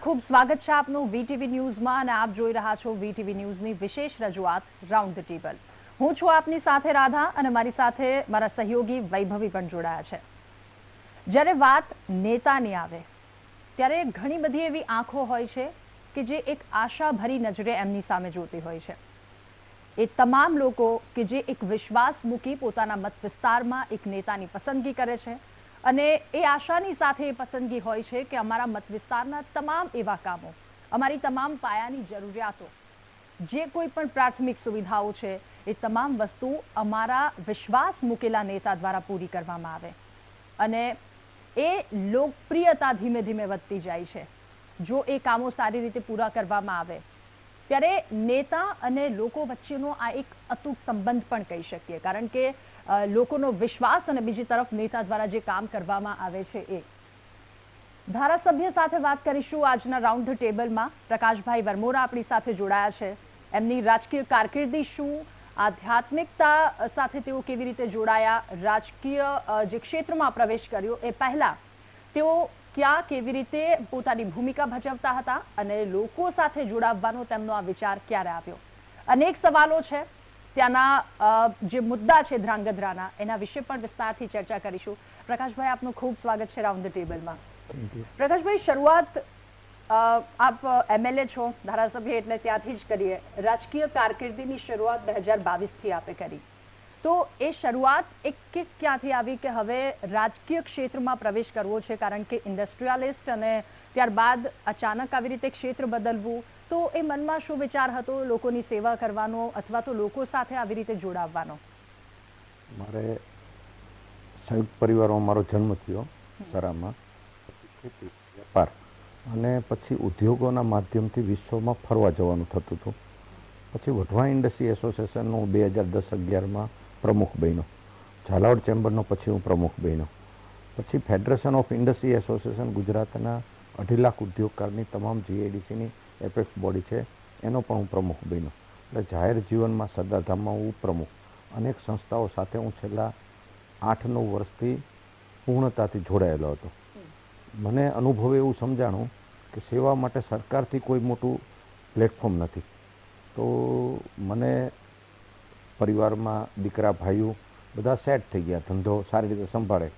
ખૂબ સ્વાગત છે આપનું વીટીવી ન્યૂઝમાં અને આપ જોઈ રહ્યા છો વીટીવી ન્યૂઝની વિશેષ રજૂઆત રાઉન્ડ ધ ટેબલ. હું છું આપની સાથે રાધા અને મારી સાથે મારા સહયોગી વૈભવી પણ જોડાયા છે. જ્યારે વાત નેતાની આવે ત્યારે ઘણી બધી એવી આંખો હોય છે કે જે એક આશાભરી નજરે એમની સામે જોતી હોય છે. એ તમામ લોકો કે જે એક વિશ્વાસ મૂકી પોતાના મત વિસ્તારમાં એક નેતાની પસંદગી કરે છે અને એ આશાની સાથે એ પસંદગી હોય છે કે અમારા મત વિસ્તારના તમામ એવા કામો, અમારી તમામ પાયાની જરૂરિયાતો, જે કોઈ પણ પ્રાથમિક સુવિધાઓ છે એ તમામ વસ્તુ અમારા વિશ્વાસ મૂકેલા નેતા દ્વારા પૂરી કરવામાં આવે અને એ લોકપ્રિયતા ધીમે ધીમે વધતી જાય છે જો એ કામો સારી રીતે પૂરા કરવામાં આવે. ત્યારે નેતા અને લોકો વચ્ચેનો આ એક અતૂટ સંબંધ પણ કહી શકીએ, કારણ કે લોકોનો વિશ્વાસ અને બીજી તરફ નેતા દ્વારા જે કામ કરવામાં આવે છે એ. ધારાસભ્ય સાથે વાત કરીશું આજના રાઉન્ડ ધ ટેબલમાં. પ્રકાશભાઈ વરમોરા આપણી સાથે જોડાયા છે. એમની રાજકીય કારકિર્દી શું, આધ્યાત્મિકતા સાથે તેઓ કેવી રીતે જોડાયા, રાજકીય જે ક્ષેત્રમાં પ્રવેશ કર્યો એ પહેલા તેઓ ક્યાં કેવી રીતે પોતાની ભૂમિકા ભજવતા હતા અને લોકો સાથે જોડાવવાનો તેમનો આ વિચાર ક્યારે આવ્યો. અનેક સવાલો છે. ત્યાંના જે મુદ્દા છે ધ્રાંગધ્રાના, એના વિશે પણ વિસ્તારથી ચર્ચા કરીશું. પ્રકાશભાઈ, આપનું ખૂબ સ્વાગત છે રાઉન્ડ ધ ટેબલમાં. પ્રકાશભાઈ, શરૂઆત આપ એમએલએ છો, ધારાસભ્ય એટલે ત્યાંથી જ કરીએ. રાજકીય કારકિર્દીની શરૂઆત 2022થી આપે કરી, તો એ શરૂઆત એક ક્યાંથી આવી કે હવે રાજકીય ક્ષેત્રમાં પ્રવેશ કરવો છે, કારણ કે ઇન્ડસ્ટ્રીયાલિસ્ટ અને ત્યારબાદ અચાનક આવી રીતે ક્ષેત્ર બદલવું, તો એ મનમાં શું વિચાર હતો, લોકોની સેવા કરવાનો અથવા તો લોકો સાથે આવી રીતે જોડાવવાનો? મારે સંયુક્ત પરિવારમાં મારો જન્મ થયો, સરામાં, ખેતી, વેપાર અને પછી ઉદ્યોગોના માધ્યમથી વિશ્વમાં ફરવા જવાનું થતું હતું. પછી વઢવાણ ઇન્ડસ્ટ્રી એસોસિએશનનો 2010-11માં પ્રમુખ બન્યો. ઝાલાવાડ ચેમ્બરનો પછી હું પ્રમુખ બન્યો. પછી ફેડરેશન ઓફ ઇન્ડસ્ટ્રી એસોસિએશન ગુજરાતના 2.5 લાખ ઉદ્યોગકારની તમામ જીઆઈડીસીની એપેક્સ બોડી છે, એનો પણ હું પ્રમુખ બન્યો. એટલે જાહેર જીવનમાં સરદારધામમાં હું ઉપપ્રમુખ. અનેક સંસ્થાઓ સાથે હું છેલ્લા 8-9 વર્ષથી પૂર્ણતાથી જોડાયેલો હતો. મને અનુભવે એવું સમજાણું કે સેવા માટે સરકારથી કોઈ મોટું પ્લેટફોર્મ નથી. તો મને પરિવારમાં દીકરા ભાઈઓ બધા સેટ થઈ ગયા, ધંધો સારી રીતે સંભાળે.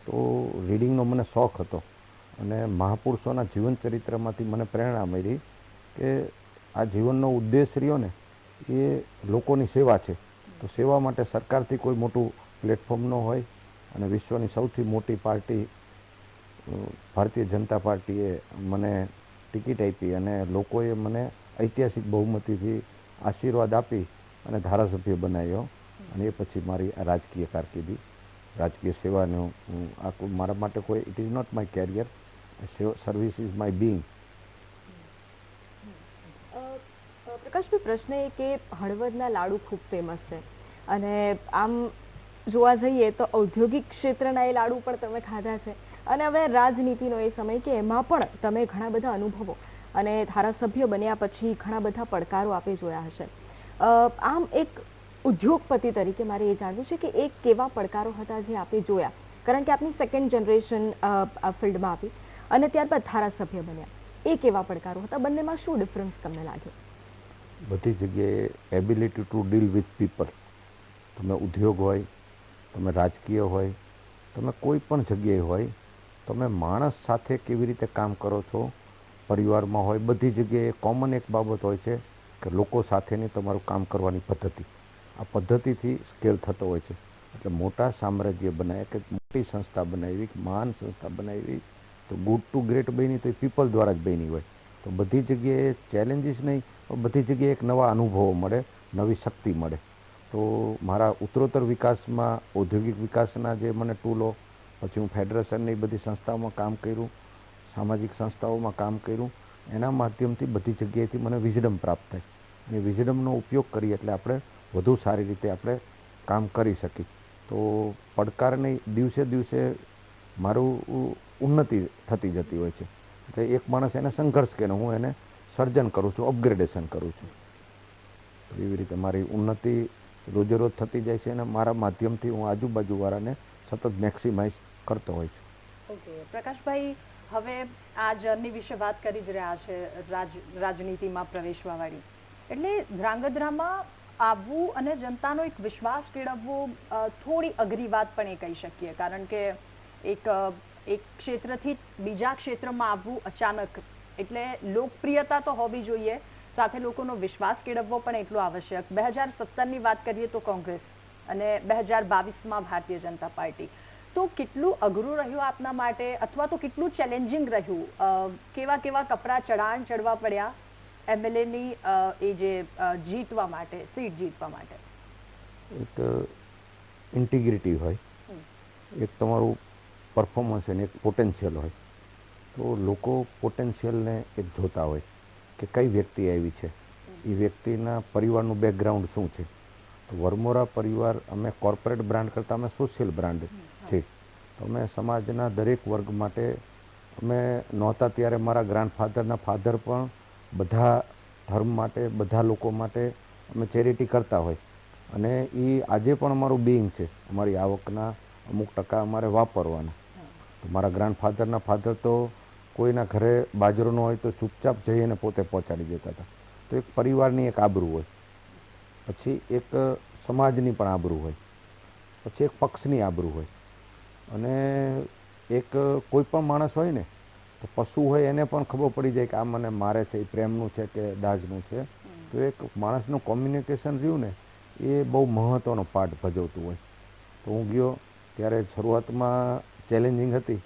તો રીડિંગનો મને શોખ હતો અને મહાપુરુષોના જીવન ચરિત્રમાંથી મને પ્રેરણા મળી કે આ જીવનનો ઉદ્દેશ રહ્યો ને એ લોકોની સેવા છે. તો સેવા માટે સરકારથી કોઈ મોટું પ્લેટફોર્મ ન હોય અને વિશ્વની સૌથી મોટી પાર્ટી ભારતીય જનતા પાર્ટીએ મને ટિકિટ આપી અને લોકોએ મને ઐતિહાસિક બહુમતીથી આશીર્વાદ આપી અને ધારાસભ્ય બનાવ્યો. અને એ પછી મારી રાજકીય કારકિર્દી, રાજકીય સેવાનું આખું મારા માટે કોઈ, it is not my career, service is my being. પ્રકાશભાઈ, પ્રશ્ન એ કે હળવદના લાડુ ખૂબ ફેમસ છે અને આમ જોવા જઈએ તો ઔદ્યોગિક ક્ષેત્રના એ લાડુ પણ તમે ખાધા છે અને હવે રાજનીતિનો એ સમય કે એમાં પણ તમે ઘણા બધા અનુભવો અને ધારાસભ્ય બન્યા પછી ઘણા બધા પડકારો આપે જોયા હશે. આમ એક ઉદ્યોગપતિ તરીકે મારે એ જાણવું છે કે એક કેવા પડકારો હતા જે આપે જોયા, કારણ કે આપની સેકન્ડ જનરેશન ફિલ્ડમાં આપી અને ત્યારબાદ ધારાસભ્ય બન્યા. એ કેવા પડકારો હતા, બંનેમાં શું ડિફરન્સ તમને લાગ્યો? બધી જગ્યાએ ability to deal with people, તમે ઉદ્યોગ હોય, તમે રાજકીય હોય, તમે કોઈ પણ જગ્યાએ હોય, તમે માણસ સાથે કેવી રીતે કામ કરો છો, પરિવારમાં હોય, બધી જગ્યાએ કોમન એક બાબત હોય છે કે લોકો સાથેની તમારું કામ કરવાની પદ્ધતિ. આ પદ્ધતિથી સ્કેલ થતો હોય છે. એટલે મોટા સામ્રાજ્ય બનાવે કે મોટી સંસ્થા બનાવી, મહાન સંસ્થા બનાવી, તો ગુડ ટુ ગ્રેટ બની તો એ પીપલ દ્વારા જ બની હોય. તો બધી જગ્યાએ ચેલેન્જીસ નહીં, બધી જગ્યાએ એક નવા અનુભવો મળે, નવી શક્તિ મળે. તો મારા ઉત્તરોત્તર વિકાસમાં ઔદ્યોગિક વિકાસના જે મને ટૂલો, પછી હું ફેડરેશનની બધી સંસ્થાઓમાં કામ કર્યું, સામાજિક સંસ્થાઓમાં કામ કર્યું, એના માધ્યમથી બધી જગ્યાએથી મને વિઝડમ પ્રાપ્ત થાય. અને વિઝડમનો ઉપયોગ કરીએ એટલે આપણે વધુ સારી રીતે આપણે કામ કરી શકીએ. તો પડકારની દિવસે દિવસે મારું ઉન્નતિ થતી જતી હોય છે. એટલે એક માણસ એને સંઘર્ષ કરે, હું એને સર્જન કરું છું, અપગ્રેડેશન કરું છું. તો એવી રીતે મારી ઉન્નતિ રોજે રોજ થતી જાય છે અને મારા માધ્યમથી હું આજુબાજુવાળાને સતત મેક્સિમાઇઝ કરતો હોય છું. ઓકે પ્રકાશભાઈ, હવે આ જર્ની વિશે વાત કરી જ રહ્યા છે, રાજનીતિમાં પ્રવેશવાવાળી, એટલે ધ્રાંગધ્રામાં આવવું અને જનતાનો એક વિશ્વાસ કેળવવો થોડી અઘરી વાત પણ એ કહી શકીએ, કારણ કે એક ક્ષેત્રથી બીજા ક્ષેત્રમાં આવવું અચાનક, એટલે લોકપ્રિયતા તો હોવી જોઈએ, સાથે લોકોનો વિશ્વાસ કેળવવો પણ એટલો આવશ્યક. 2017ની વાત કરીએ તો કોંગ્રેસ અને 2022માં ભારતીય જનતા પાર્ટી. તો કેટલું અઘરું રહ્યું આપના માટે, અથવા તો કેટલું ચેલેન્જિંગ રહ્યું? કેવા કેવા કપરા ચઢાણ ચડવા પડ્યા એમએલએની એ જે જીતવા માટે, સીટ જીતવા માટે? એક ઇન્ટિગ્રિટી હોય, એક તમારું પરફોર્મન્સ અને એક પોટેન્શિયલ હોય. તો લોકો પોટેન્શિયલને એક જોતા હોય કે કઈ વ્યક્તિ આવી છે, એ વ્યક્તિના પરિવારનું બેકગ્રાઉન્ડ શું છે. તો વરમોરા પરિવાર અમે કોર્પોરેટ બ્રાન્ડ કરતાં અમે સોશિયલ બ્રાન્ડ છે. તો અમે સમાજના દરેક વર્ગ માટે, અમે નહોતા ત્યારે મારા ગ્રાન્ડફાધરના ફાધર પણ બધા ધર્મ માટે, બધા લોકો માટે અમે ચેરિટી કરતા હોય, અને એ આજે પણ અમારું બિંગ છે. અમારી આવકના અમુક ટકા અમારે વાપરવાના. તો મારા ગ્રાન્ડફાધરના ફાધર તો કોઈના ઘરે બાજરો ન હોય તો ચૂપચાપ જઈને પોતે પહોંચાડી દેતા હતા. તો એક પરિવારની એક આબરૂ હોય, પછી એક સમાજની પણ આબરૂ હોય, પછી એક પક્ષની આબરૂ હોય, અને એક કોઈ પણ માણસ હોય ને, તો પશુ હોય એને પણ ખબર પડી જાય કે આ મને મારે છે, એ પ્રેમનું છે કે દાજનું છે. તો એક માણસનું કોમ્યુનિકેશન રહ્યું ને, એ બહુ મહત્ત્વનો પાર્ટ ભજવતું હોય. તો હું ગયો ત્યારે શરૂઆતમાં ચેલેન્જિંગ હતી,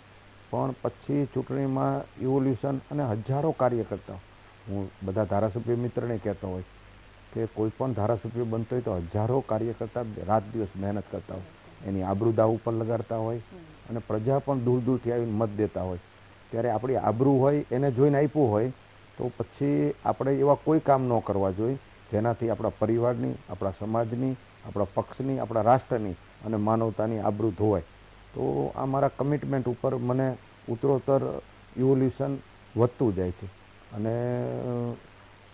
પણ પછી ચૂંટણીમાં ઇવોલ્યુશન અને હજારો કાર્યકર્તા, હું બધા ધારાસભ્ય મિત્રને કહેતો હોય કે કોઈ પણ ધારાસભ્ય બનતો હોય તો હજારો કાર્યકર્તા રાત દિવસ મહેનત કરતા હોય, એની આબરૂ દાવ ઉપર લગાડતા હોય, અને પ્રજા પણ દૂર દૂરથી આવીને મત દેતા હોય. ત્યારે આપણી આબરૂ હોય એને જોઈને આપ્યું હોય, તો પછી આપણે એવા કોઈ કામ ન કરવા જોઈએ જેનાથી આપણા પરિવારની, આપણા સમાજની, આપણા પક્ષની, આપણા રાષ્ટ્રની અને માનવતાની આબરૂ ધોવાય. તો આ મારા કમિટમેન્ટ ઉપર મને ઉત્તરોત્તર ઇવોલ્યુશન વધતું જાય છે, અને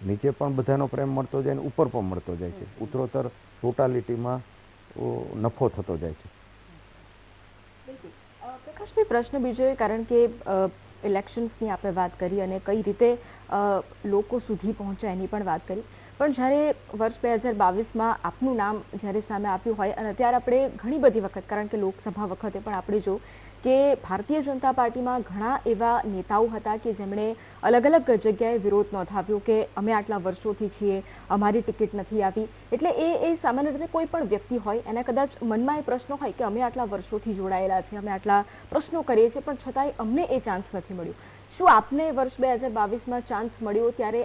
નીચે પણ બધાનો પ્રેમ મળતો જાય, અને ઉપર પણ મળતો જાય છે. ઉત્તરોત્તર ટોટાલિટીમાં નફો થતો જાય છે. પ્રકાશભાઈ, પ્રશ્ન બીજો, કારણ કે ઇલેક્શન્સની આપણે વાત કરી અને કઈ રીતે લોકો સુધી પહોંચ્યા એની પણ વાત કરી, પણ જ્યારે વર્ષ 2022માં આપનું નામ જ્યારે સામે આપ્યું હોય, અને અત્યારે આપણે ઘણી બધી વખત, કારણ કે લોકસભા વખતે પણ આપણે જો કે ભારતીય જનતા પાર્ટીમાં ઘણા એવા નેતાઓ હતા કે જેમણે અલગ અલગ જગ્યાએ વિરોધ નોંધાવ્યો કે અમે આટલા વર્ષોથી છીએ, અમારી ટિકિટ નથી આવી. એટલે એ સામાન્ય રીતે કોઈ પણ વ્યક્તિ હોય એના કદાચ મનમાં એ પ્રશ્નો હોય કે અમે આટલા વર્ષોથી જોડાયેલા છીએ, અમે આટલા પ્રશ્નો કરીએ છીએ, પણ છતાંય અમને એ ચાન્સ નથી મળ્યો. શું આપને વર્ષ 2022માં ચાન્સ મળ્યો ત્યારે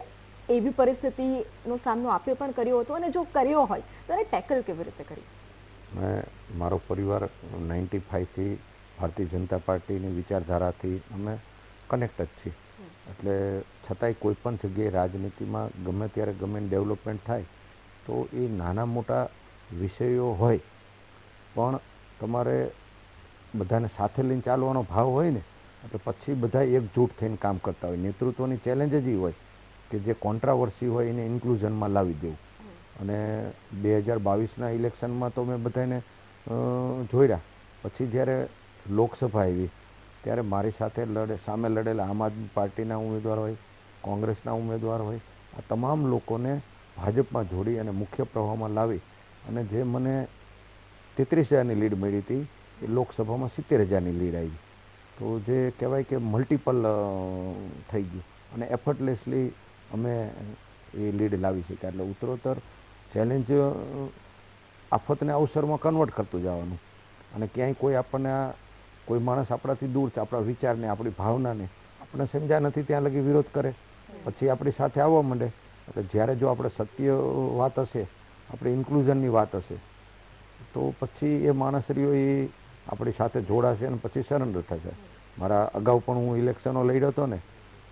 એવી પરિસ્થિતિનો સામનો આપે પણ કર્યો હતો, અને જો કર્યો હોય તો એને ટેકલ કેવી રીતે કરી? મારો પરિવાર 95થી ભારતીય જનતા પાર્ટીની વિચારધારાથી અમે કનેક્ટ જ છીએ. એટલે છતાંય કોઈ પણ જગ્યાએ રાજનીતિમાં ગમે ત્યારે ગમે ડેવલપમેન્ટ થાય તો એ નાના મોટા વિષયો હોય, પણ તમારે બધાને સાથે લઈને ચાલવાનો ભાવ હોય ને, એટલે પછી બધા એકજૂટ થઈને કામ કરતા હોય. નેતૃત્વની ચેલેન્જ જ એ હોય કે જે કોન્ટ્રાવર્સી હોય એને ઇન્ક્લુઝનમાં લાવી દેવું. અને 2022ના ઇલેક્શનમાં તો મેં બધાને જોયા. પછી જ્યારે લોકસભા આવી ત્યારે મારી સાથે સામે લડેલા આમ આદમી પાર્ટીના ઉમેદવાર હોય, કોંગ્રેસના ઉમેદવાર હોય, આ તમામ લોકોને ભાજપમાં જોડી અને મુખ્ય પ્રવાહમાં લાવી, અને જે મને 33,000ની લીડ મળી હતી, એ લોકસભામાં 70,000ની લીડ આવી. તો જે કહેવાય કે મલ્ટિપલ થઈ ગયું, અને એફર્ટલેસલી અમે એ લીડ લાવી શક્યા. એટલે ઉત્તરોત્તર ચેલેન્જ આફતને અવસરમાં કન્વર્ટ કરતું જવાનું, અને ક્યાંય કોઈ આપણને કોઈ માણસ આપણાથી દૂર છે, આપણા વિચારને, આપણી ભાવનાને આપણે સમજ્યા નથી ત્યાં લગી વિરોધ કરે, પછી આપણી સાથે આવવા માંડે. એટલે જ્યારે જો આપણે સત્ય વાત હશે, આપણી ઇન્ક્લુઝનની વાત હશે, તો પછી એ માણસ રહ્યો એ આપણી સાથે જોડાશે અને પછી સરેન્ડર થશે. મારા અગાઉ પણ હું ઇલેક્શનો લડ્યો હતો ને,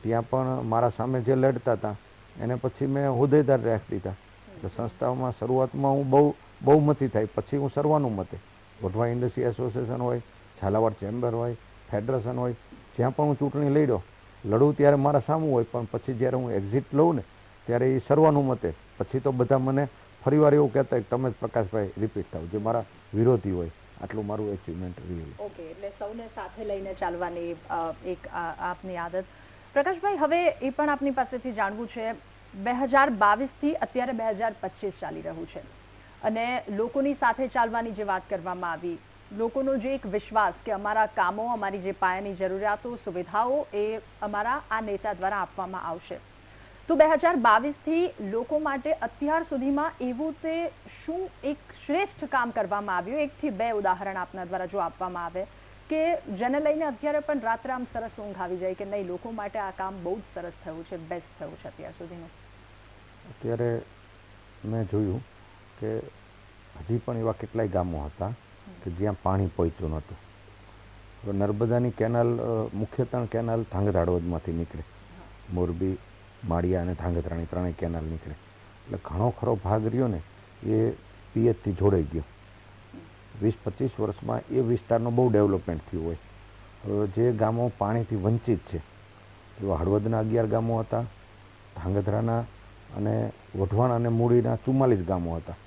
ત્યાં પણ મારા સામે જે લડતા હતા એને પછી મેં હોદ્દેદાર રાખી દીધા. એટલે સંસ્થાઓમાં શરૂઆતમાં હું બહુમતી થાય, પછી હું સર્વાનુમતે, વઢવા ઇન્ડસ્ટ્રી એસોસિએશન હોય, ઝાલાવાડ ચેમ્બર હોય, ફેડરેશન હોય, જ્યાં પણ હું ચૂંટણી લડું ત્યારે મારા સામું હોય, પણ પછી જ્યારે હું એક્ઝિટ લઉં ને ત્યારે એ સર્વાનુમતે. પછી તો બધા મને ફરીવાર એવું કહેતા કે તમે જ પ્રકાશભાઈ રિપીટ થાવ, જે મારા વિરોધી હોય. આટલું મારું એચિવમેન્ટ રહ્યું. ઓકે, એટલે સૌને સાથે લઈને ચાલવાની એક આપની આદત. પ્રકાશભાઈ, હવે એ પણ આપની પાસેથી જાણવું છે, 2022થી અત્યારે 2025 ચાલી રહ્યું છે અને લોકોની સાથે ચાલવાની જે વાત કરવામાં આવી, લોકોનો જે એક વિશ્વાસ કે અમારા કામો, અમારી જે પાયાની જરૂરિયાતો, સુવિધાઓ એ અમારા આ નેતા દ્વારા આપવામાં આવશે, તો 2022થી લોકો માટે અત્યાર સુધીમાં એવું તે શું એક શ્રેષ્ઠ કામ કરવામાં આવ્યું? 1 થી 2 ઉદાહરણ આપના દ્વારા જો આપવામાં આવે કે જેને લઈને અત્યારે પણ રાત્રે આમ સરસ ઊંઘ આવી જાય કે નહીં, લોકો માટે આ કામ બહુ જ સરસ થયું છે, બેસ્ટ થયું છે અત્યાર સુધીનું. અત્યારે મેં જોયું કે હજી પણ એવા કેટલાય ગામો હતા કે જ્યાં પાણી પહોંચ્યું નહોતું. હવે નર્મદાની કેનાલ, મુખ્ય 3 કેનાલ ધાંગધ્રા હળવદમાંથી નીકળે, મોરબી, માળિયા અને ધાંગધ્રાની 3 કેનાલ નીકળે. એટલે ઘણો ખરો ભાગ રહ્યો ને એ પિયતથી જોડાઈ ગયો. 20-25 વર્ષમાં એ વિસ્તારનો બહુ ડેવલપમેન્ટ થયું હોય. હવે જે ગામો પાણીથી વંચિત છે, એવા હળવદના 11 ગામો હતા, ધાંગધ્રાના અને વઢવાણ અને મૂળીના 44 ગામો હતા.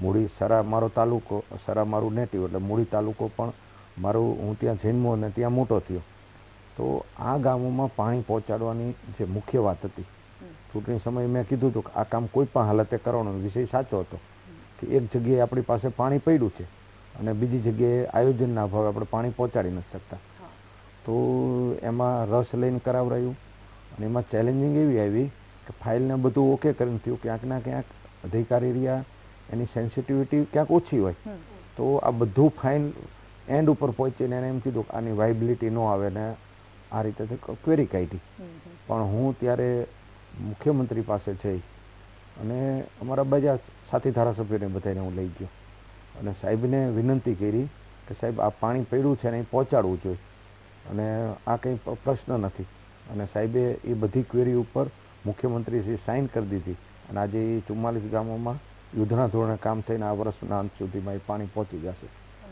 મૂળી સરા મારો તાલુકો, સરા મારું નેટિવ, એટલે મૂળી તાલુકો પણ મારું, હું ત્યાં જન્મો અને ત્યાં મોટો થયો. તો આ ગામોમાં પાણી પહોંચાડવાની જે મુખ્ય વાત હતી, ચૂંટણી સમયે મેં કીધું હતું કે આ કામ કોઈ પણ હાલતે કરવાનો વિષય સાચો હતો કે એક જગ્યાએ આપણી પાસે પાણી પડ્યું છે અને બીજી જગ્યાએ આયોજનના અભાવે આપણે પાણી પહોંચાડી નથી શકતા. તો એમાં રસ લઈને કરાવરાયું અને એમાં ચેલેન્જિંગ એવી આવી કે ફાઇલને બધું ઓકે કરીને થયું, ક્યાંક ના ક્યાંક અધિકારી રહ્યા એની સેન્સિટિવિટી ક્યાંક ઓછી હોય, તો આ બધું ફાઇલ એન્ડ ઉપર પહોંચીને એને એમ કીધું કે આની વાયબિલિટી ન આવે ને આ રીતે ક્વેરી કાઢી. પણ હું ત્યારે મુખ્યમંત્રી પાસે જઈ અને અમારા બીજા સાથી ધારાસભ્યોને બધાને હું લઈ ગયો અને સાહેબને વિનંતી કરી કે સાહેબ આ પાણી પડ્યું છે ને એ પહોંચાડવું જોઈએ અને આ કંઈ પ્રશ્ન નથી. અને સાહેબે એ બધી ક્વેરી ઉપર મુખ્યમંત્રીશ્રી સાઇન કરી દીધી અને આજે એ 44 ગામોમાં યુદ્ધના ધોરણે કામ થઈને આ વર્ષના અંત સુધીમાં એ પાણી પહોંચી જશે.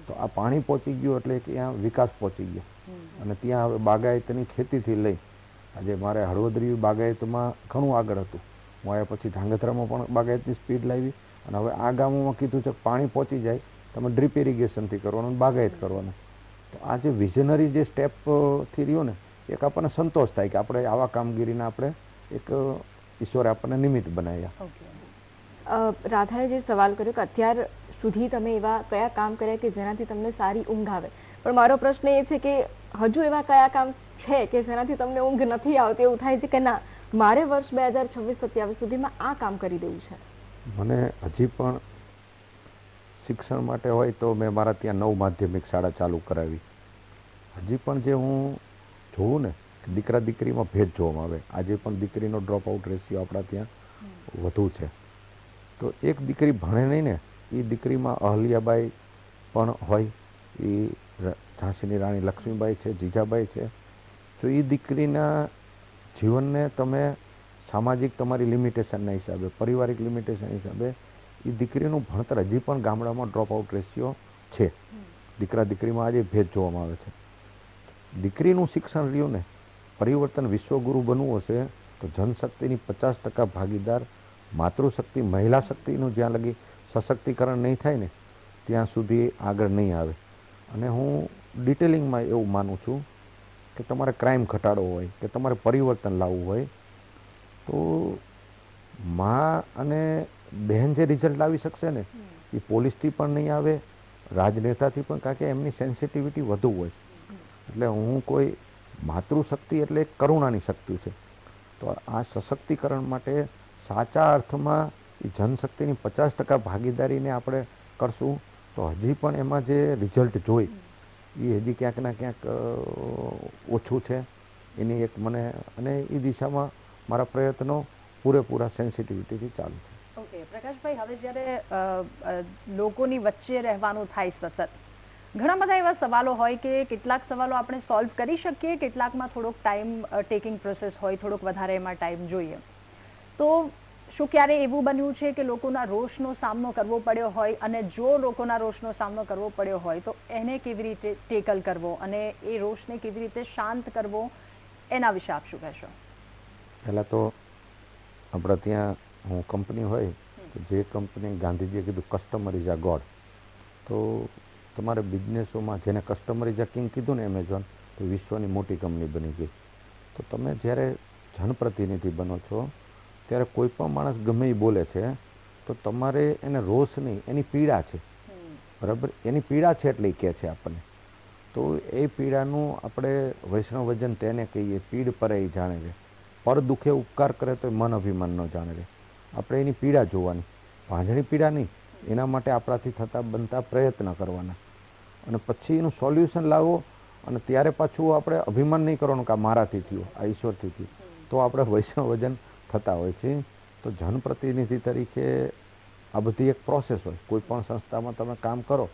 તો આ પાણી પહોંચી ગયું એટલે ત્યાં વિકાસ પહોંચી ગયો અને ત્યાં હવે બાગાયતની ખેતીથી લઈ આજે મારે હળવદરી બાગાયતમાં ઘણું આગળ હતું. હું આવ્યા પછી ધાંગધ્રામાં પણ બાગાયતની સ્પીડ લાવી અને હવે આ ગામોમાં કીધું છે પાણી પહોંચી જાય તમે ડ્રીપ ઇરિગેશનથી કરવાનું, બાગાયત કરવાનું. તો આ જે વિઝનરી જે સ્ટેપથી રહ્યો ને, એક આપણને સંતોષ થાય કે આપણે આવા કામગીરીના આપણે એક ઈશ્વરે આપણને નિમિત્ત બનાવ્યા. રાધાએ જે સવાલ કર્યો કે અત્યાર સુધી તમે એવા કયા કામ કર્યા કે જેનાથી તમને સારી ઊંઘ આવે, પણ મારો પ્રશ્ન એ છે કે હજુ એવા કયા કામ છે કે જેનાથી તમને ઊંઘ નથી આવતી, એવું થાય છે કે ના મારે વર્ષ 2026-27 સુધીમાં આ કામ કરી દેવું છે? મને હજી પણ શિક્ષણ માટે હોય તો મેં મારા ત્યાં 9 માધ્યમિક શાળા ચાલુ કરાવી. હજી પણ જે હું જોઉં ને દીકરા દીકરીમાં ભેદ જોવામાં આવે. આજે પણ દીકરીનો ડ્રોપ આઉટ રેશિયો આપણા ત્યાં વધુ છે. તો એક દીકરી ભણે નહીં ને, એ દીકરીમાં અહલ્યાબાઈ પણ હોય, એ ઝાંસીની રાણી લક્ષ્મીબાઈ છે, જીજાબાઈ છે. તો એ દીકરીના જીવનને તમે સામાજિક તમારી લિમિટેશનના હિસાબે, પારિવારિક લિમિટેશન હિસાબે એ દીકરીનું ભણતર હજી પણ ગામડામાં ડ્રોપ આઉટ રેશિયો છે. દીકરા દીકરીમાં આજે ભેદ જોવામાં આવે છે. દીકરીનું શિક્ષણ રહ્યું ને, પરિવર્તન વિશ્વગુરુ બનવું હશે તો જનશક્તિની 50% ભાગીદાર માતૃશક્તિ, મહિલા શક્તિનું જ્યાં લગી સશક્તિકરણ નહીં થાય ને ત્યાં સુધી આગળ નહીં આવે. અને હું ડિટેલિંગમાં એવું માનું છું કે તમારે ક્રાઇમ ઘટાડવો હોય કે તમારે પરિવર્તન લાવવું હોય તો મા અને બહેન જે રિઝલ્ટ લાવી શકશે ને એ પોલીસથી પણ નહીં આવે, રાજનેતાથી પણ, કારણ કે એમની સેન્સિટિવિટી વધુ હોય. એટલે હું કોઈ માતૃશક્તિ એટલે કરુણાની શક્તિ છે. તો આ સશક્તિકરણ માટે સાચા અર્થમાં એ જનશક્તિની 50% ભાગીદારીને આપણે કરશું તો હજી પણ એમાં જે રિઝલ્ટ જોઈ એ હજી ક્યાંક ના ક્યાંક ઓછું છે. એની એક મને, અને એ દિશામાં મારા પ્રયત્નો પૂરેપૂરા સેન્સિટિવિટીથી ચાલુ છે. ઓકે પ્રકાશભાઈ, હવે જ્યારે લોકોની વચ્ચે રહેવાનું થાય સતત, ઘણા બધા એવા સવાલો હોય કે કેટલાક સવાલો આપણે સોલ્વ કરી શકીએ, કેટલાકમાં થોડોક ટાઈમ ટેકિંગ પ્રોસેસ હોય, થોડોક વધારે એમાં ટાઈમ જોઈએ. તો શું ક્યારે એવું બન્યું છે કે લોકોના રોષનો સામનો કરવો પડ્યો હોય, અને જો લોકોના રોષનો સામનો કરવો પડ્યો હોય તો એને કેવી રીતે ટેકલ કરવો અને એ રોષને કેવી રીતે શાંત કરવો, એના વિશે આપ શું કહેશો? પહેલાં તો આપણા ત્યાં હું કંપની હોય તો જે કંપની ગાંધીજીએ કીધું કસ્ટમર ઇઝ અ ગોડ, તો તમારે બિઝનેસોમાં જેને કસ્ટમરાઇઝિંગ કીધું ને એમેઝોન, તો વિશ્વની મોટી કંપની બની ગઈ. તો તમે જ્યારે જનપ્રતિનિધિ બનો છો ત્યારે કોઈ પણ માણસ ગમે એ બોલે છે તો તમારે એને રોષ નહીં, એની પીડા છે, બરાબર, એની પીડા છે એટલે એ કહે છે આપણને. તો એ પીડાનું આપણે વૈષ્ણવજન તેને કહીએ, પીડ પરે એ જાણે છે. પર દુખે ઉપકાર કરે તો મન અભિમાન ન જાણે છે. આપણે એની પીડા જોવાની, ભાંજણી પીડા નહીં, એના માટે આપણાથી થતા બનતા પ્રયત્ન કરવાના, અને પછી એનું સોલ્યુશન લાવો. અને ત્યારે પાછું આપણે અભિમાન નહીં કરવાનું કે આ મારાથી થયું, આ ઈશ્વરથી થયું. તો આપણે વૈષ્ણવજન થતા હોય છે. તો જનપ્રતિનિધિ તરીકે આ બધી એક પ્રોસેસ હોય. કોઈ પણ સંસ્થામાં તમે કામ કરો,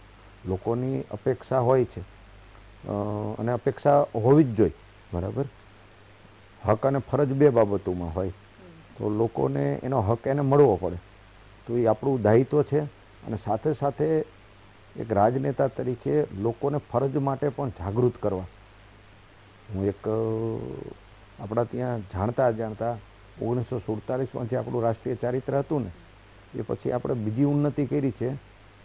લોકોની અપેક્ષા હોય છે, અને અપેક્ષા હોવી જ જોઈએ, બરાબર. હક અને ફરજ બે બાબતોમાં હોય. તો લોકોને એનો હક એને મળવો પડે. તો એ આપણું દાયિત્વ છે. અને સાથે સાથે એક રાજનેતા તરીકે લોકોને ફરજ માટે પણ જાગૃત કરવા. હું એક આપણા ત્યાં જાણતા 1947માં જે આપણું રાષ્ટ્રીય ચારિત્ર હતું ને, એ પછી આપણે બીજી ઉન્નતિ કરી છે.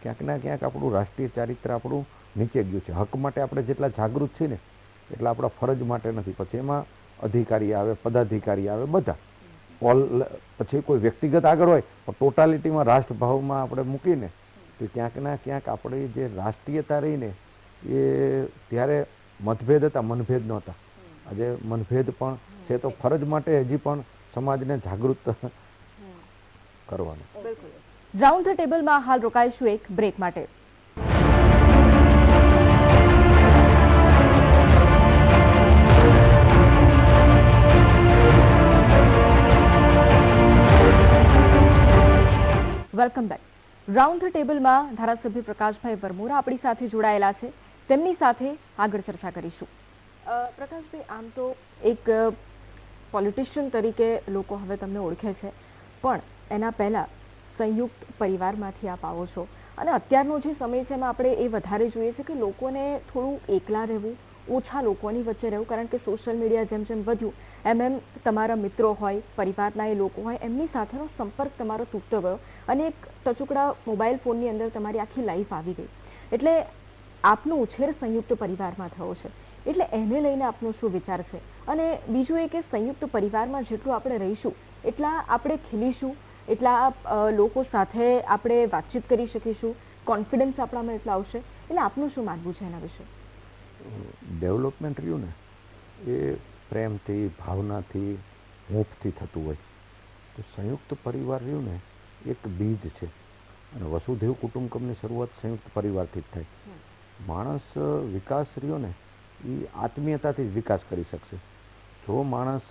ક્યાંક ના ક્યાંક આપણું રાષ્ટ્રીય ચારિત્ર આપણું નીચે ગયું છે. હક માટે આપણે જેટલા જાગૃત છીએ ને એટલા આપણા ફરજ માટે નથી. પછી એમાં અધિકારી આવે, પદાધિકારી આવે, બધા પછી કોઈ વ્યક્તિગત આગળ હોય, પણ ટોટાલિટીમાં રાષ્ટ્રભાવમાં આપણે મૂકીને તો ક્યાંક ના ક્યાંક આપણી જે રાષ્ટ્રીયતા રહીને એ ત્યારે મતભેદ હતા, મનભેદ નહોતા. આજે મનભેદ પણ છે. તો ફરજ માટે હજી પણ સમાજને જાગૃત કરવાનું. રાઉન્ડ ધ ટેબલમાં હાલ રોકાઈશું એક બ્રેક માટે. Welcome back. રાઉન્ડ ધ ટેબલમાં ધારાસભ્ય પ્રકાશભાઈ વરમોરા આપણી સાથે જોડાયેલા છે. તેમની સાથે આગળ ચર્ચા કરીશું. પ્રકાશભાઈ, આમ તો એક પોલિટિશિયન તરીકે લોકો હવે તમને ઓળખે છે, પણ એના પહેલા સંયુક્ત પરિવારમાંથી આપ આવો છો, અને અત્યારનો જે સમય છે એમાં આપણે એ વધારે જોઈએ છે કે લોકોને થોડું એકલા રહેવું, ઓછા લોકોની વચ્ચે રહેવું, કારણ કે સોશિયલ મીડિયા જેમ જેમ વધ્યું એમ તમારા મિત્રો હોય, પરિવારના એ લોકો હોય, એમની સાથેનો સંપર્ક તમારો તૂટતો ગયો, અને એક ટચુકડા મોબાઈલ ફોનની અંદર તમારી આખી લાઈફ આવી ગઈ. એટલે આપનો ઉછેર સંયુક્ત પરિવારમાં થયો છે, એટલે એને લઈને આપનો શું વિચાર છે? અને બીજું એ કે સંયુક્ત પરિવારમાં જેટલું આપણે રહીશું એટલા આપણે ખીલીશું, એટલા લોકો સાથે આપણે વાતચીત કરી શકીશું, કોન્ફિડન્સ આપણામાં એટલા આવશે. એટલે આપનું શું માનવું છે એના વિશે? ડેવલપમેન્ટ રહ્યું ને એ પ્રેમથી, ભાવનાથી, હૂંફથી થતું હોય. તો સંયુક્ત પરિવાર રહ્યું ને એક બીજ છે. અને વસુધૈવ કુટુંબકમની શરૂઆત સંયુક્ત પરિવારથી જ થાય. માણસ વિકાસ રહ્યો ને એ આત્મીયતાથી જ વિકાસ કરી શકશે. જો માણસ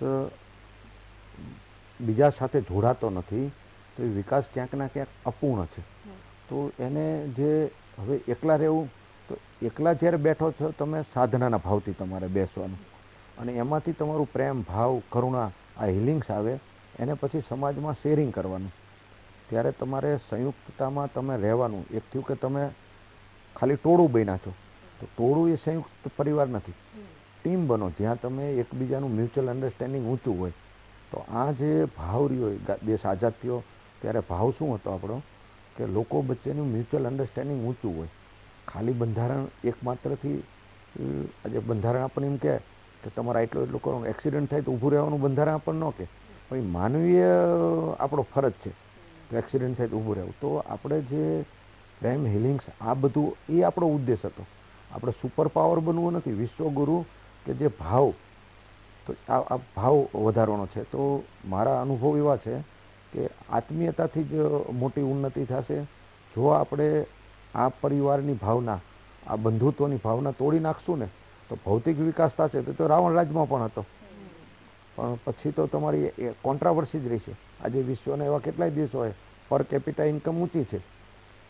બીજા સાથે જોડાતો નથી તો એ વિકાસ ક્યાંક ના ક્યાંક અપૂર્ણ છે. તો એને જે હવે એકલા રહેવું, તો એકલા જ્યારે બેઠો છો તમે સાધનાના ભાવથી તમારે બેસવાનું, અને એમાંથી તમારું પ્રેમ, ભાવ, કરુણા, આ હિલિંગ્સ આવે. એને પછી સમાજમાં શેરિંગ કરવાનું. ત્યારે તમારે સંયુક્તતામાં તમે રહેવાનું. એક થયું કે તમે ખાલી ટોળું બન્યા છો, તો ટોળું એ સંયુક્ત પરિવાર નથી. ટીમ બનો જ્યાં તમે એકબીજાનું મ્યુચ્યુઅલ અન્ડરસ્ટેન્ડિંગ ઊંચું હોય. તો આ જે ભાવ રહ્યો, દેશ આઝાદ થયો ત્યારે ભાવ શું હતો આપણો, કે લોકો વચ્ચેનું મ્યુચ્યુઅલ અન્ડરસ્ટેન્ડિંગ ઊંચું હોય. ખાલી બંધારણ એકમાત્રથી, આજે બંધારણ આપણને એમ કહે કે તમારે એટલું એટલું કરવાનું, એક્સિડન્ટ થાય તો ઊભું રહેવાનું બંધારણ આપણને ન કહે, પણ માનવીય આપણો ફરજ છે તો એક્સિડન્ટ થાય તો ઊભું રહેવું. તો આપણે જે પ્રેમ, હિલિંગ્સ, આ બધું એ આપણો ઉદ્દેશ હતો. આપણે સુપર પાવર બનવું નથી, વિશ્વગુરુ કે જે ભાવ, તો આ ભાવ વધારવાનો છે. તો મારા અનુભવ એવા છે કે આત્મીયતાથી જ મોટી ઉન્નતિ થશે. જો આપણે આ પરિવારની ભાવના, આ બંધુત્વની ભાવના તોડી નાખશું ને તો ભૌતિક વિકાસ થશે. તો રાવણ રાજમાં પણ હતો, પણ પછી તો તમારી કોન્ટ્રાવર્સી જ રહેશે. આજે વિશ્વના એવા કેટલાય દેશો હોય પર કેપિટા ઇન્કમ ઊંચી છે,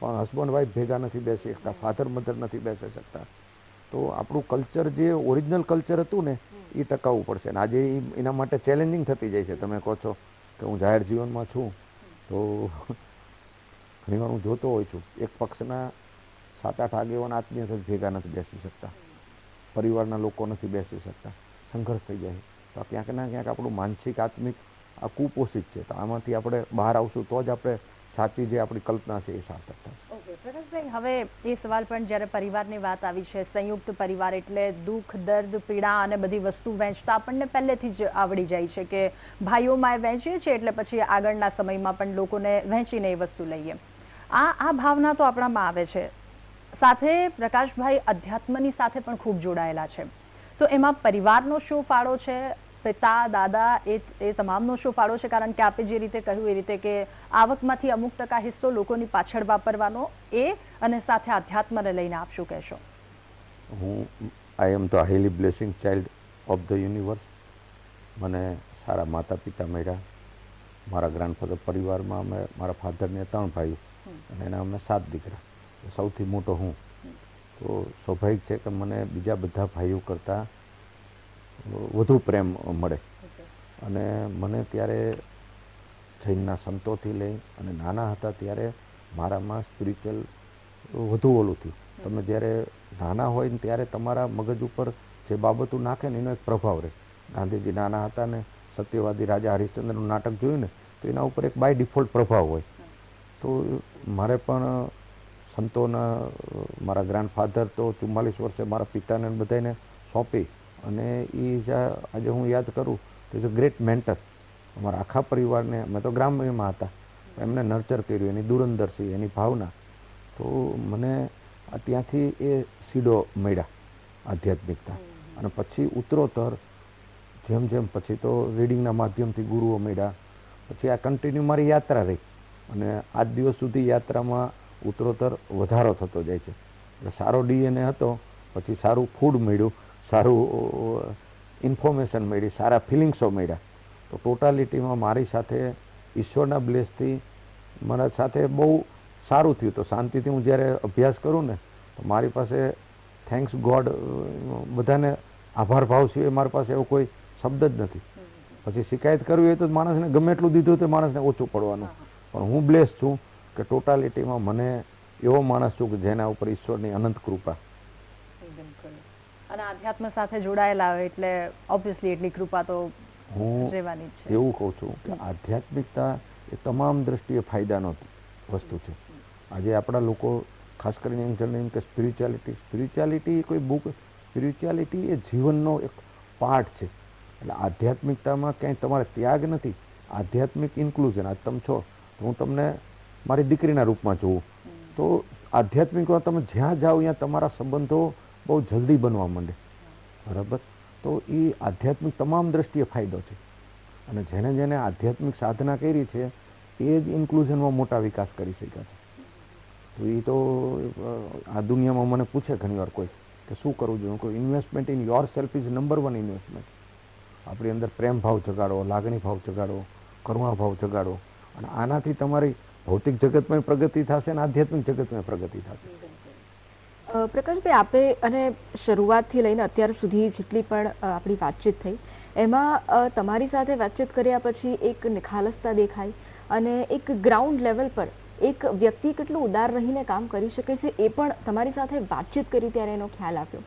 પણ હસબન્ડ વાઈફ ભેગા નથી બેસી શકતા, ફાધર મધર નથી બેસી શકતા. તો આપણું કલ્ચર, જે ઓરિજિનલ કલ્ચર હતું ને, એ ટકાવવું પડશે. અને આજે એના માટે ચેલેન્જિંગ થતી જાય છે. તમે કહો છો કે હું જાહેર જીવનમાં છું, તો ઘણીવાર હું જોતો હોઉં છું એક પક્ષના 7-8 આગેવાન આત્મીય ભેગા નથી બેસી શકતા, પરિવારના લોકો નથી બેસી શકતા, સંઘર્ષ થઈ જાય. તો ક્યાંક ના ક્યાંક આપણું માનસિક, આત્મિક આ કુપોષિત છે. તો આમાંથી આપણે બહાર આવશું તો જ આપણે સાચી જે આપણી કલ્પના છે એ સાર્થક થશે. પ્રકાશભાઈ, હવે એ સવાલ પણ જ્યારે પરિવારની વાત આવી છે, સંયુક્ત પરિવાર એટલે દુઃખ, દર્દ, પીડા અને બધી વસ્તુ વહેંચતા આપણને પહેલેથી જ આવડી જાય છે કે ભાઈઓમાં વહેંચીએ છીએ એટલે પછી આગળના સમયમાં પણ લોકોને વહેંચીને એ વસ્તુ લઈએ. આ ભાવના તો આપણામાં આવે છે. સાથે પ્રકાશભાઈ અધ્યાત્મની સાથે પણ ખૂબ જોડાયેલા છે. તો એમાં પરિવારનો શું ફાળો છે? પિતા, દાદા, એ તમામનો શું ફાળો છે? કારણ કે આપે જે રીતે કહ્યું એ રીતે કે આવકમાંથી અમુક ટકા હિસ્સો લોકોની પાછળ વાપરવાનો, એ અને સાથે આધ્યાત્મને લઈને આપ શું કહેશો? I am the highly blessing child of the universe. મને સારા માતા પિતા મળ્યા. મારા ગ્રાન્ડફાધર પરિવારમાં અમે, મારા ફાધરને 3 ભાઈઓ અને એના અમે 7 દીકરા. સૌથી મોટો હું. તો સ્વાભાવિક છે કે મને બીજા બધા ભાઈઓ કરતાં વધુ પ્રેમ મળે. અને મને ત્યારે જૈનના સંતોથી લઈ અને નાના હતા ત્યારે મારામાં સ્પિરિચ્યુઅલ વધુ ઓલું થયું. તમે જ્યારે નાના હોય ને ત્યારે તમારા મગજ ઉપર જે બાબતો નાખે ને એનો એક પ્રભાવ રહે. ગાંધીજી નાના હતા ને સત્યવાદી રાજા હરિશ્ચંદ્રનું નાટક જોયું ને તો એના ઉપર એક બાય ડિફોલ્ટ પ્રભાવ હોય. તો મારે પણ સંતોના, મારા ગ્રાન્ડફાધર તો 44 વર્ષે મારા પિતાને બધાને સોંપી અને એ આજે હું યાદ કરું તો ઇઝ અ ગ્રેટ મેન્ટર. અમારા આખા પરિવારને, અમે તો ગ્રામ્યમાં હતા, એમને નર્ચર કર્યું, એની દૂરંદર્શી, એની ભાવના. તો મને ત્યાંથી એ સીડો મળ્યા આધ્યાત્મિકતા. અને પછી ઉત્તરોત્તર જેમ જેમ પછી તો રીડિંગના માધ્યમથી ગુરુઓ મળ્યા. પછી આ કન્ટિન્યુ મારી યાત્રા રહી અને આજ દિવસ સુધી યાત્રામાં ઉત્તરોત્તર વધારો થતો જાય છે. એટલે સારો DNA હતો, પછી સારું ફૂડ મળ્યું, સારું ઇન્ફોર્મેશન મળી, સારા ફિલિંગ્સો મળ્યા. તો ટોટાલિટીમાં મારી સાથે ઈશ્વરના બ્લેસથી મારા સાથે બહુ સારું થયું. તો શાંતિથી હું જ્યારે અભ્યાસ કરું ને તો મારી પાસે થેન્ક્સ ગોડ, બધાને આભાર ભાવ સિવાય મારી પાસે એવો કોઈ શબ્દ જ નથી. પછી શિકાયત કરવી હોય તો માણસને ગમે એટલું દીધું તો માણસને ઓછું પડવાનું. પણ હું બ્લેસ છું કે ટોટાલિટીમાં મને એવો માણસ છું કે જેના ઉપર ઈશ્વરની અનંત કૃપા. અને આધ્યાત્મ સાથે જોડાયેલા હોય એટલે ઓબ્વિયસલી એટલી કૃપા તો રહેવાની જ છે. હું એવું કહું છું કે આધ્યાત્મિકતા એ તમામ દ્રષ્ટિએ ફાયદાનો વસ્તુ છે. આજે આપણા લોકો ખાસ કરીને એમ જણાવ્યું કે સ્પિરિચ્યુઆલિટી કોઈ બુક, સ્પિરિચ્યુઆલિટી એ જીવનનો એક પાર્ટ છે. એટલે આધ્યાત્મિકતામાં ક્યાંય તમારે ત્યાગ નથી. આધ્યાત્મિક ઇન્ક્લુઝન. આજ તમે છો તો હું તમને મારી દીકરીના રૂપમાં જોઉં. તો આધ્યાત્મિકમાં તમે જ્યાં જાઓ ત્યાં તમારા સંબંધો બહુ જલ્દી બનવા માંડે. બરાબર? તો એ આધ્યાત્મિક તમામ દ્રષ્ટિએ ફાયદો છે. અને જેને જેને આધ્યાત્મિક સાધના કરી છે એ જ ઇન્ક્લુઝનમાં મોટા વિકાસ કરી શક્યા છે. તો એ તો આ દુનિયામાં મને પૂછે ઘણીવાર કોઈ કે શું કરવું જોઈએ, કોઈ investment in your self is number 1 investment. આપણી અંદર પ્રેમ ભાવ જગાડો, લાગણી ભાવ જગાડો, કરુણા ભાવ જગાડો, અને આનાથી તમારી ભૌતિક જગતમાં પ્રગતિ થશે અને આધ્યાત્મિક જગતમાં પ્રગતિ થશે. પ્રકાશભાઈ, આપે અને શરૂઆતથી લઈને અત્યાર સુધી જેટલી પણ આપણી વાતચીત થઈ એમાં તમારી સાથે વાતચીત કર્યા પછી એક નિખાલસતા દેખાઈ અને એક ગ્રાઉન્ડ લેવલ પર એક વ્યક્તિ કેટલું ઉદાર રહીને કામ કરી શકે છે એ પણ તમારી સાથે વાતચીત કરી ત્યારે એનો ખ્યાલ આવ્યો.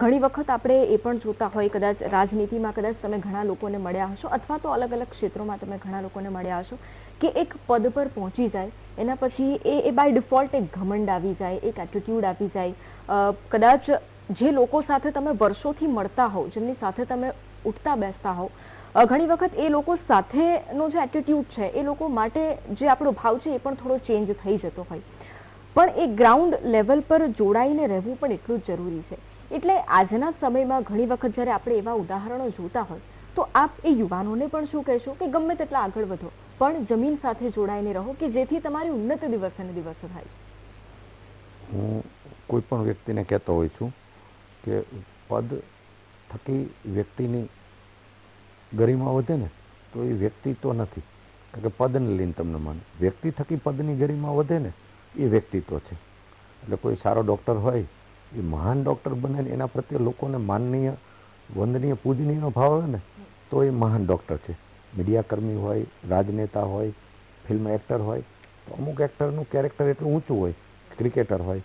ઘણી વખત આપણે એ પણ જોતા હોય, કદાચ રાજનીતિમાં કદાચ તમે ઘણા લોકોને મળ્યા હશો અથવા તો અલગ અલગ ક્ષેત્રોમાં તમે ઘણા લોકોને મળ્યા હશો કે એક પદ પર પહોંચી જાય એના પછી એ બાય ડિફોલ્ટ એક ઘમંડ આવી જાય, એક એટીટ્યુડ આવી જાય. કદાચ જે લોકો સાથે તમે વર્ષોથી મળતા હોવ, જેમની સાથે તમે ઉઠતા બેસતા હોવ, ઘણી વખત એ લોકો સાથેનો જે એટીટ્યુડ છે એ લોકો માટે જે આપણો ભાવ છે એ પણ થોડો ચેન્જ થઈ જતો હોય. પણ એ ગ્રાઉન્ડ લેવલ પર જોડાઈને રહેવું પણ એટલું જ જરૂરી છે. એટલે આજના સમયમાં ઘણી વખત જ્યારે આપણે એવા ઉદાહરણો જોતા હોય તો આપ એ યુવાનોને પણ શું કહેશો કે ગમે તેટલા આગળ વધો પણ જમીન સાથે જોડાઈને રહો કે જેથી તમારી ઉન્નતિ દિવસે ને દિવસે થાય? હું કોઈ પણ વ્યક્તિને કહેતો હોઉં છું કે પદ થકી વ્યક્તિની ગરિમા વધે ને તો એ વ્યક્તિત્વ નથી. કારણ કે પદને લઈને તમને માને. વ્યક્તિ થકી પદની ગરિમા વધે ને એ વ્યક્તિત્વ છે. એટલે કોઈ સારો ડૉક્ટર હોય એ મહાન ડૉક્ટર બને ને એના પ્રત્યે લોકોને માનનીય, વંદનીય, પૂજનીયનો ભાવ આવે ને તો એ મહાન ડૉક્ટર છે. મીડિયાકર્મી હોય, રાજનેતા હોય, ફિલ્મ એક્ટર હોય, તો અમુક એક્ટરનું કેરેક્ટર એટલું ઊંચું હોય, ક્રિકેટર હોય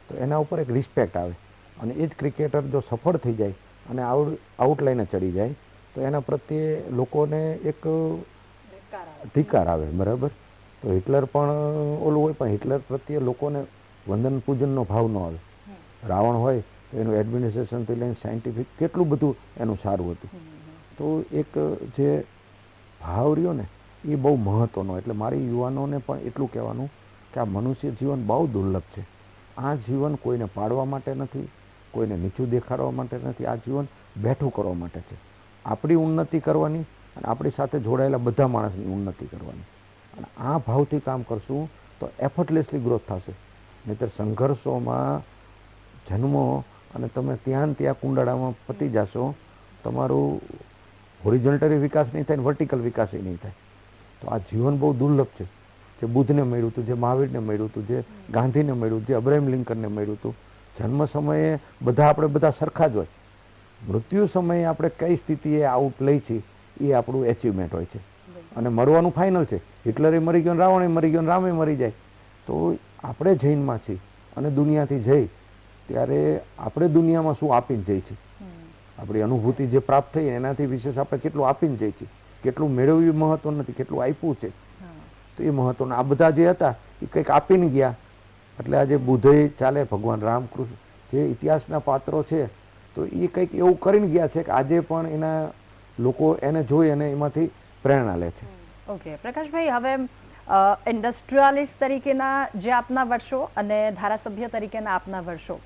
તો એના ઉપર એક રિસ્પેક્ટ આવે. અને એ જ ક્રિકેટર જો સફળ થઈ જાય અને આઉટલાઈને ચડી જાય તો એના પ્રત્યે લોકોને એક ધિક્કાર આવે. બરાબર? તો હિટલર પણ ઓલું હોય, પણ હિટલર પ્રત્યે લોકોને વંદન પૂજનનો ભાવ ન આવે. રાવણ હોય તો એનું એડમિનિસ્ટ્રેશનથી લઈને સાયન્ટિફિક કેટલું બધું એનું સારું હતું. તો એક જે ભાવ રહ્યો ને એ બહુ મહત્વનો. એટલે મારી યુવાનોને પણ એટલું કહેવાનું કે આ મનુષ્ય જીવન બહુ દુર્લભ છે. આ જીવન કોઈને પાડવા માટે નથી, કોઈને નીચું દેખાડવા માટે નથી. આ જીવન બેઠું કરવા માટે છે. આપણી ઉન્નતિ કરવાની અને આપણી સાથે જોડાયેલા બધા માણસની ઉન્નતિ કરવાની. અને આ ભાવથી કામ કરશું તો એફર્ટલેસલી ગ્રોથ થશે. નહીંતર સંઘર્ષોમાં જન્મો અને તમે ત્યાં કુંડાળામાં પતી જશો. તમારું હોરિઝોન્ટલી વિકાસ નહીં થાય, વર્ટિકલ વિકાસ નહીં થાય. તો આ જીવન બહુ દુર્લભ છે. જે બુદ્ધને મળ્યું હતું, જે મહાવીરને મળ્યું હતું, જે ગાંધીને મળ્યું, જે અબ્રાહમ લિંકનને મળ્યું હતું. જન્મ સમયે આપણે બધા સરખા જ હોય. મૃત્યુ સમયે આપણે કઈ સ્થિતિએ આઉટ લઈ છીએ એ આપણું એચિવમેન્ટ હોય છે. અને મરવાનું ફાઇનલ છે. હિટલરે મરી ગયો, રાવણે મરી ગયો, રામે મરી જાય. તો આપણે જૈનમાં છીએ અને દુનિયાથી જઈ ત્યારે આપણે દુનિયામાં શું આપીને જઈ છીએ. આપણી અનુભૂતિ જે પ્રાપ્ત થઈ એનાથી વિશેષ આપણે કેટલું આપીને જઈ છીએ. કેટલું મેળવ્યું મહત્વ નથી, કેટલું આપ્યું છે તો એ મહત્વનું. આ બધા જે હતા એ કંઈક આપીને ગયા. એટલે આજે બુદ્ધે ચાલે, ભગવાન રામકૃષ્ણ જે ઇતિહાસના પાત્રો છે તો એ કંઈક એવું કરીને ગયા છે કે આજે પણ એના લોકો એને જોઈ અને એમાંથી પ્રેરણા લે છે. ઓકે પ્રકાશભાઈ, હવે ઇન્ડસ્ટ્રીયાલિસ્ટ તરીકેના જે આપના વર્ષો અને ધારાસભ્ય તરીકેના આપના વર્ષો,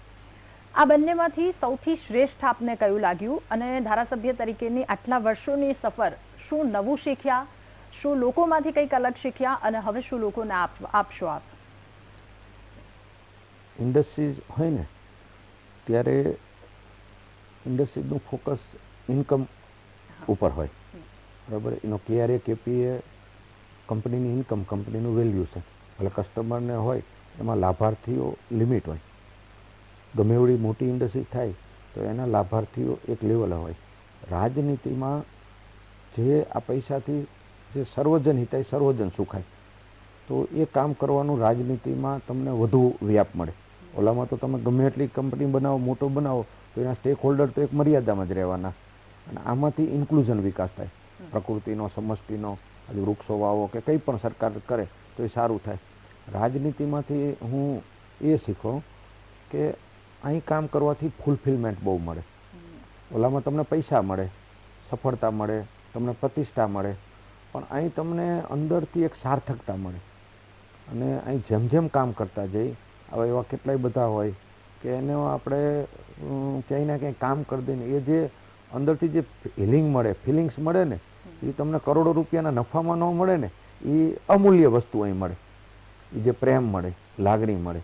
આ બંનેમાંથી સૌથી શ્રેષ્ઠ આપને કયું લાગ્યું? અને ધારાસભ્ય તરીકેની આટલા વર્ષોની સફર, શું નવું શીખ્યા, શું લોકોમાંથી કંઈક અલગ શીખ્યા અને હવે શું લોકોને આપશો આપ? ઇન્ડસ્ટ્રીઝ હોય ને ત્યારે ઇન્ડસ્ટ્રીઝનું ફોકસ ઇન્કમ ઉપર હોય, બરાબર. એનો KRA KPA કંપનીની ઇન્કમ, કંપનીનું વેલ્યુ છે. એટલે કસ્ટમરને હોય એમાં લાભાર્થીઓ લિમિટ હોય. ગમે એવડી મોટી ઇન્ડસ્ટ્રી થાય તો એના લાભાર્થીઓ એક લેવલ હોય. રાજનીતિમાં જે આ પૈસાથી જે સર્વજન હિતાય સર્વજન સુખાય, તો એ કામ કરવાનું રાજનીતિમાં તમને વધુ વ્યાપ મળે. ઓલામાં તો તમે ગમે એટલી કંપની બનાવો, મોટો બનાવો તો એના સ્ટેક હોલ્ડર તો એક મર્યાદામાં જ રહેવાના. અને આમાંથી ઇન્ક્લુઝન વિકાસ થાય. પ્રકૃતિનો, સમષ્ટિનો, આજે વૃક્ષો વાવો કે કંઈ પણ સરકાર કરે તો એ સારું થાય. રાજનીતિમાંથી હું એ શીખો કે અહીં કામ કરવાથી ફૂલફિલમેન્ટ બહુ મળે. ઓલામાં તમને પૈસા મળે, સફળતા મળે, તમને પ્રતિષ્ઠા મળે, પણ અહીં તમને અંદરથી એક સાર્થકતા મળે. અને અહીં જેમ જેમ કામ કરતા જઈ, હવે એવા કેટલાય બધા હોય કે એને આપણે ક્યાંય ને ક્યાંય કામ કરી દઈને એ જે અંદરથી જે હિલિંગ મળે, ફિલિંગ્સ મળે ને, એ તમને કરોડો રૂપિયાના નફામાં ન મળે ને, એ અમૂલ્ય વસ્તુ અહીં મળે. એ જે પ્રેમ મળે, લાગણી મળે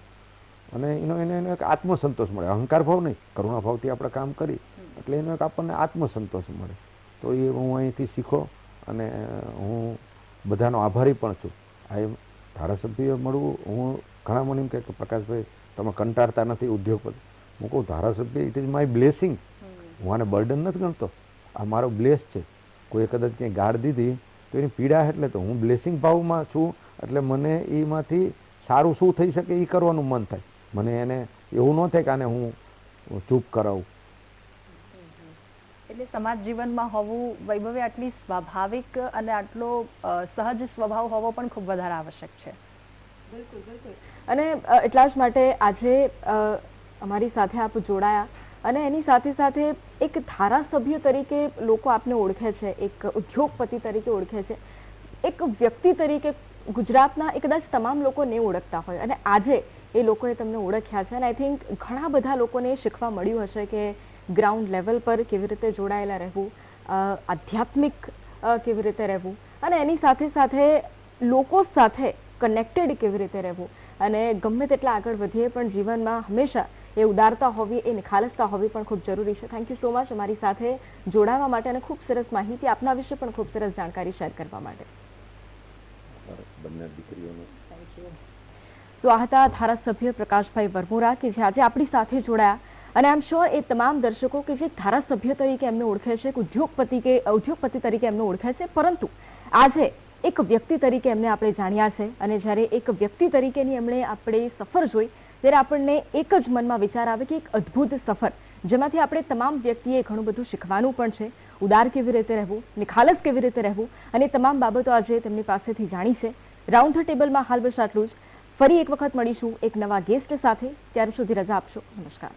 અને એનો એક આત્મસંતોષ મળે. અહંકાર ભાવ નહીં, કરુણા ભાવથી આપણે કામ કરી એટલે એનો એક આપણને આત્મસંતોષ મળે. તો એ હું અહીંથી શીખો અને હું બધાનો આભારી પણ છું. આ ધારાસભ્ય મળવું, હું ઘણા મને એમ કહે કે પ્રકાશભાઈ તમે કંટાળતા નથી ઉદ્યોગપતિ. હું કહું ધારાસભ્ય ઇટ ઇઝ માય બ્લેસિંગ. હું આને બર્ડન નથી ગણતો, આ મારો બ્લેસ છે. કોઈ કદાચ ક્યાંય ગાળ દીધી તો એની પીડા એટલે તો હું બ્લેસિંગ ભાવમાં છું. એટલે મને એમાંથી સારું શું થઈ શકે એ કરવાનું મન થાય. મને એને એવું ન થાય કે આને હું ચૂપ કરાવું. એટલે સમાજ જીવનમાં હોવું, વૈભવી આટલી સ્વાભાવિક અને આટલો સહજ સ્વભાવ હોવો પણ ખૂબ વધારે આવશ્યક છે. બિલકુલ બિલકુલ. અને એટલા જ માટે આજે અમારી સાથે આપ જોડાયા અને એની સાથે સાથે એક ધારાસભ્ય તરીકે લોકો આપને ઓળખે છે, એક ઉદ્યોગપતિ તરીકે ઓળખે છે, એક વ્યક્તિ તરીકે ગુજરાતના એ કદાચ તમામ લોકો ને ઓળખતા હોય અને આજે એ લોકોએ તમને ઓળખ્યા છે. અને આઈ થિંક ઘણા બધા લોકોને શીખવા મળ્યું હશે કે ગ્રાઉન્ડ લેવલ પર કેવી રીતે જોડાયેલા રહેવું, આધ્યાત્મિક કેવી રીતે રહેવું અને એની સાથે સાથે લોકો સાથે કનેક્ટેડ કેવી રીતે રહેવું. અને ગમે તેટલા આગળ વધીએ પણ જીવનમાં હંમેશા એ ઉદારતા હોવી, એ નિખાલસતા હોવી પણ ખૂબ જરૂરી છે. થેન્ક યુ સો મચ અમારી સાથે જોડાવા માટે અને ખૂબ સરસ માહિતી આપના વિશે પણ ખૂબ સરસ જાણકારી શેર કરવા માટે. તો આ હતા ધારાસભ્ય પ્રકાશભાઈ વરમોરા કે જે આજે આપણી સાથે જોડાયા. અને આમ શ્યોર એ તમામ દર્શકો કે જે ધારાસભ્ય તરીકે એમને ઓળખે છે, ઉદ્યોગપતિ તરીકે એમને ઓળખે છે, પરંતુ આજે એક વ્યક્તિ તરીકે એમને આપણે જાણ્યા છે. અને જ્યારે એક વ્યક્તિ તરીકેની એમણે આપણે સફર જોઈ ત્યારે આપણને એક જ મનમાં વિચાર આવે કે એક અદ્ભુત સફર જેમાંથી આપણે તમામ વ્યક્તિએ ઘણું બધું શીખવાનું પણ છે. ઉદાર કેવી રીતે રહેવું, નિખાલસ કેવી રીતે રહેવું અને તમામ બાબતો આજે તેમની પાસેથી જાણી છે. રાઉન્ડ ધ ટેબલમાં હાલ બસ આટલું જ. ફરી એક વખત મળીશું એક નવા ગેસ્ટ સાથે. ત્યાર સુધી રજા આપશો. નમસ્કાર.